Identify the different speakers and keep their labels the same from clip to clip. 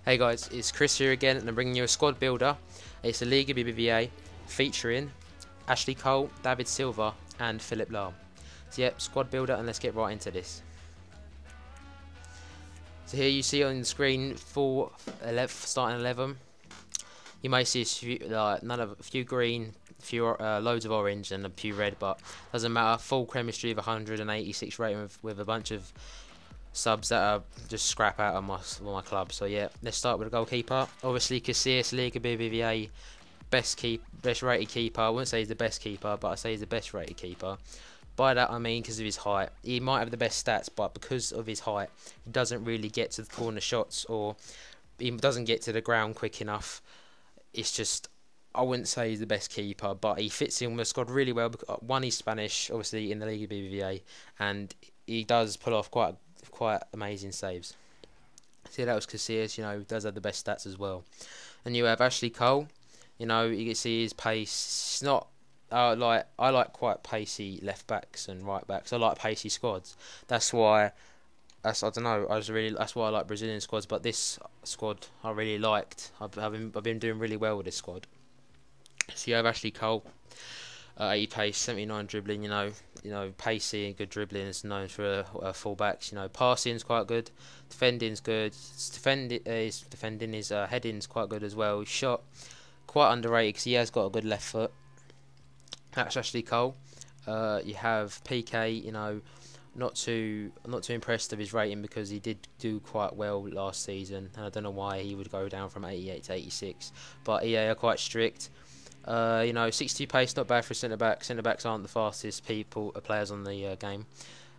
Speaker 1: Hey guys, it's Chris here again, and I'm bringing you a squad builder. It's a Liga BBVA featuring Ashley Cole, David Silva, and Philip Lahm. So yep, squad builder, and let's get right into this. So here you see on the screen full 11, starting 11. You may see a few green, loads of orange, and a few red, but doesn't matter. Full chemistry of 186 rating with a bunch of subs that are just scrap out of my club. So yeah, let's start with the goalkeeper. Obviously, Casillas, Liga BBVA, best rated keeper. I wouldn't say he's the best keeper, but I say he's the best rated keeper. By that I mean because of his height. He might have the best stats, but because of his height, he doesn't really get to the corner shots, or he doesn't get to the ground quick enough. It's just, I wouldn't say he's the best keeper, but he fits in with the squad really well. One, he's Spanish, obviously in the Liga BBVA, and he does pull off quite amazing saves. See, that was Casillas, does have the best stats as well. And you have Ashley Cole, you can see his pace. It's not I like quite pacey left backs and right backs. I like pacey squads. That's why I don't know. That's why I like Brazilian squads. But this squad I really liked. I've been doing really well with this squad. So you have Ashley Cole, 80 pace, 79 dribbling. Pacey and good dribbling is known for fullbacks. Passing's quite good, defending's good. His heading's quite good as well. His shot quite underrated because he has got a good left foot. That's Ashley Cole. You have PK. Not too impressed of his rating because he did do quite well last season, and I don't know why he would go down from 88 to 86. But EA are quite strict. 62 pace, not bad for a centre back. Centre backs aren't the fastest players on the game.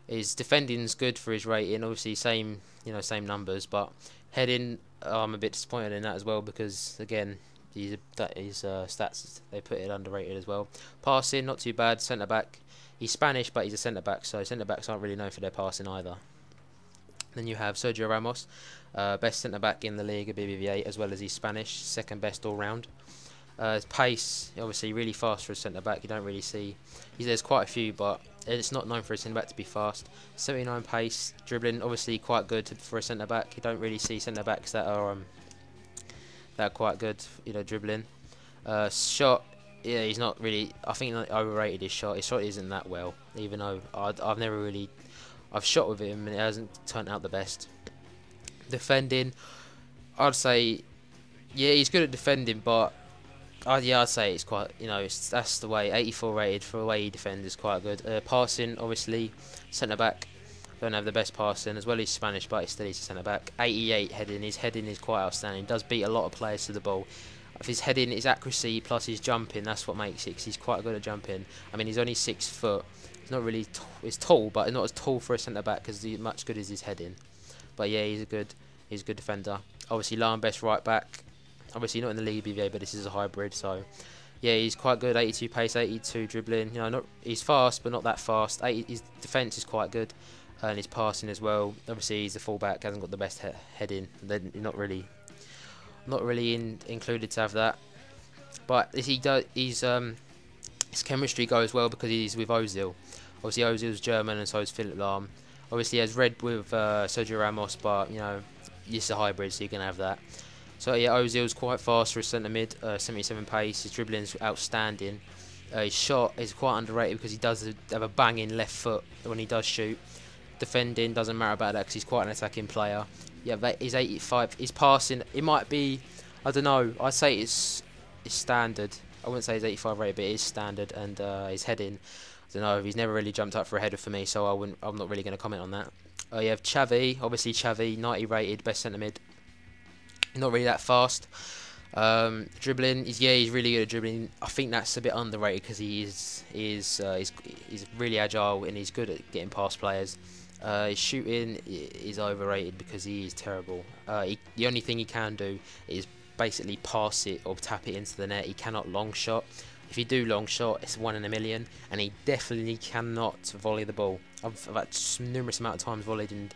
Speaker 1: His defending's good for his rating. Obviously, same numbers, but heading, I'm a bit disappointed in that as well because again, his stats, they put it underrated as well. Passing, not too bad. Centre back. He's Spanish, but he's a centre-back, so centre-backs aren't really known for their passing either. Then you have Sergio Ramos, best centre-back in the Liga BBVA, as well as he's Spanish, second best all-round. His pace, obviously really fast for a centre-back. You don't really see... There's quite a few, but it's not known for a centre-back to be fast. 79 pace, dribbling, obviously quite good for a centre-back. You don't really see centre-backs that are quite good, dribbling. Shot... Yeah, he's not really. I think overrated his shot. His shot isn't that well, even though I've shot with him and it hasn't turned out the best. Defending, I'd say, yeah, he's good at defending, but I'd say it's quite, that's the way. 84 rated for the way he defends is quite good. Passing, obviously, centre back, don't have the best passing, as well as Spanish, but he's a centre back. 88 heading. His heading is quite outstanding. He does beat a lot of players to the ball. If his heading, his accuracy plus his jumping, that's what makes it. Cause he's quite good at jumping. I mean, he's only 6 foot. He's not really. He's tall, but not as tall for a centre back because he's much good as his heading. But yeah, he's a good defender. Obviously, Lahm best right back. Obviously not in the Liga BBVA, but this is a hybrid. So yeah, he's quite good. 82 pace, 82 dribbling. He's fast, but not that fast. His defence is quite good, and his passing as well. Obviously, he's the fullback. Hasn't got the best heading. Then not really included to have that, but his chemistry goes well because he's with Ozil. Obviously Ozil's German and so is Philip Lahm. Obviously he has red with Sergio Ramos, but it's a hybrid, so you can have that. So yeah, Ozil's quite fast for a centre mid, 77 pace. His dribbling's outstanding. His shot is quite underrated because he does have a banging left foot when he does shoot. Defending doesn't matter about that because he's quite an attacking player. Yeah, he's 85. His passing, it might be, I don't know. I'd say it's standard. I wouldn't say he's 85 rated, but it is standard. And his heading, I don't know. He's never really jumped up for a header for me, so I'm not really going to comment on that. You have Xavi, obviously Xavi, 90 rated, best centre mid. Not really that fast. Dribbling, he's really good at dribbling. I think that's a bit underrated because he's really agile and he's good at getting past players. His shooting is overrated because he is terrible. The only thing he can do is basically pass it or tap it into the net. He cannot long shot. If you do long shot, it's 1 in a million, and he definitely cannot volley the ball. I've had numerous amount of times volleyed and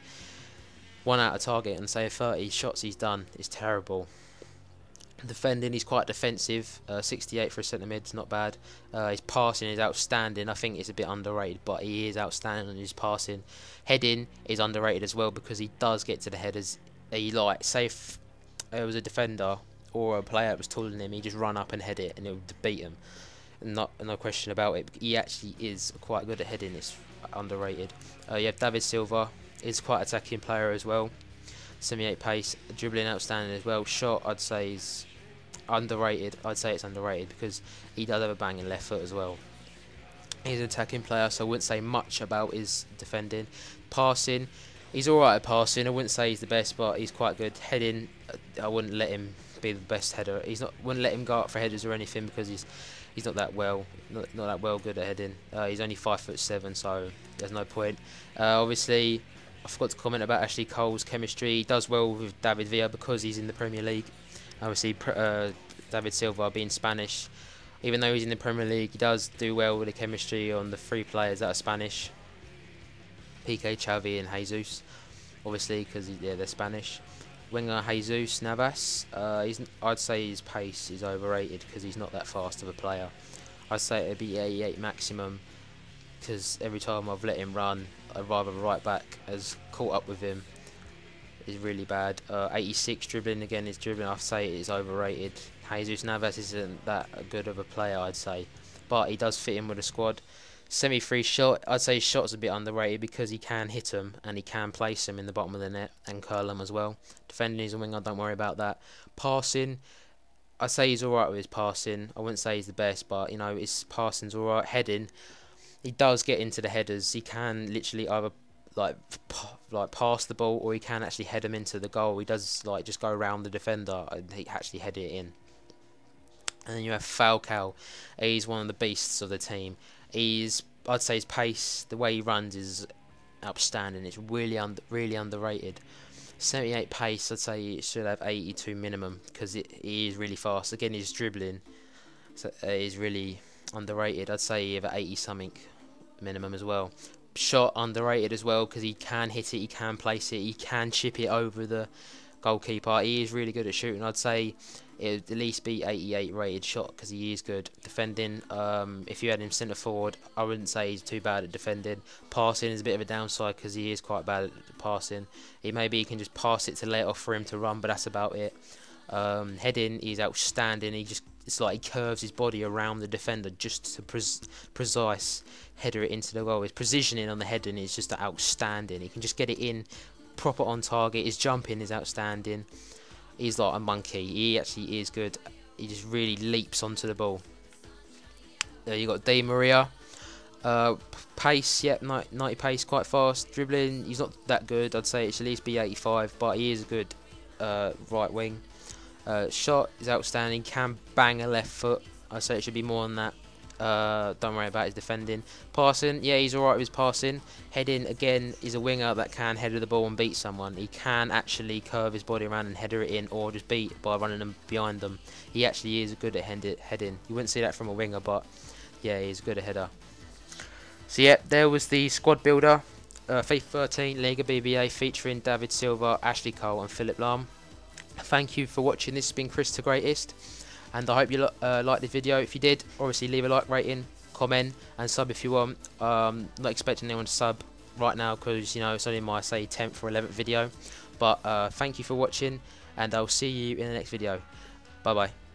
Speaker 1: one out of target, and say 30 shots he's done is terrible. Defending, he's quite defensive. 68 for a centre mid, not bad. His passing is outstanding. I think it's a bit underrated, but he is outstanding on his passing. Heading is underrated as well because he does get to the headers. He it was a defender or a player that was taller than him, he just run up and head it and it would beat him. Not no question about it. He actually is quite good at heading. It's underrated. You have David Silva, is quite attacking player as well. 78 pace, dribbling outstanding as well. Shot, I'd say, is underrated. I'd say it's underrated because he does have a banging left foot as well. He's an attacking player, so I wouldn't say much about his defending. Passing, he's alright at passing. I wouldn't say he's the best, but he's quite good. Heading, I wouldn't let him be the best header. Wouldn't let him go up for headers or anything because he's not that well good at heading. He's only 5'7", so there's no point. Obviously, I forgot to comment about Ashley Cole's chemistry. He does well with David Villa because he's in the Premier League. Obviously, David Silva being Spanish, even though he's in the Premier League, he does do well with the chemistry on the 3 players that are Spanish. Piqué, Xavi and Jesus, obviously, because they're Spanish. Winger Jesus Navas, I'd say his pace is overrated because he's not that fast of a player. I'd say it'd be 88 maximum because every time I've let him run, I'd rather right back has caught up with him. Is really bad. 86 dribbling, again, his dribbling, I'd say it is overrated. Jesus Navas isn't that good of a player, I'd say, but he does fit in with the squad. Semi-free shot, I'd say his shot's a bit underrated because he can hit them and he can place them in the bottom of the net and curl them as well. Defending is a winger, don't worry about that. Passing, I'd say he's alright with his passing. I wouldn't say he's the best, but you know, his passing's alright. Heading, he does get into the headers. He can literally either like pass the ball or he can actually head them into the goal. He does like just go around the defender and he actually head it in. And then you have Falcao. He's one of the beasts of the team. I'd say his pace, the way he runs is outstanding. It's really underrated. 78 pace, I'd say it should have 82 minimum because he is really fast. Again, his dribbling is really underrated. I'd say he have 80 something minimum as well. Shot underrated as well because he can hit it, he can place it, he can chip it over the goalkeeper. He is really good at shooting. I'd say it would at least be 88 rated shot because he is good. Defending, if you had him centre forward, I wouldn't say he's too bad at defending. Passing is a bit of a downside because he is quite bad at passing. Maybe he can just pass it to let off for him to run, but that's about it. Heading, he's outstanding. It's like he curves his body around the defender just to precise header it into the goal. His positioning on the heading is just outstanding. He can just get it in proper on target. His jumping is outstanding. He's like a monkey. He actually is good. He just really leaps onto the ball. There you got Di Maria. Pace, yep, 90 pace, quite fast. Dribbling, he's not that good. I'd say it should at least be 85, but he is a good right wing. Shot is outstanding. Can bang a left foot. I'd say it should be more than that. Don't worry about his defending. Passing, yeah, he's alright with his passing. Heading, again, is a winger that can header the ball and beat someone. He can actually curve his body around and header it in, or just beat by running them behind them. He actually is good at heading. You wouldn't see that from a winger, but yeah, he's good at header. So yeah, there was the squad builder. FIFA 13 Liga BBVA featuring David Silva, Ashley Cole and Philip Lahm. Thank you for watching. This has been Chris the Greatest, and I hope you liked the video. If you did, obviously leave a like rating, comment and sub if you want. Not expecting anyone to sub right now because you know it's only my 10th or 11th video, but thank you for watching and I'll see you in the next video. Bye bye.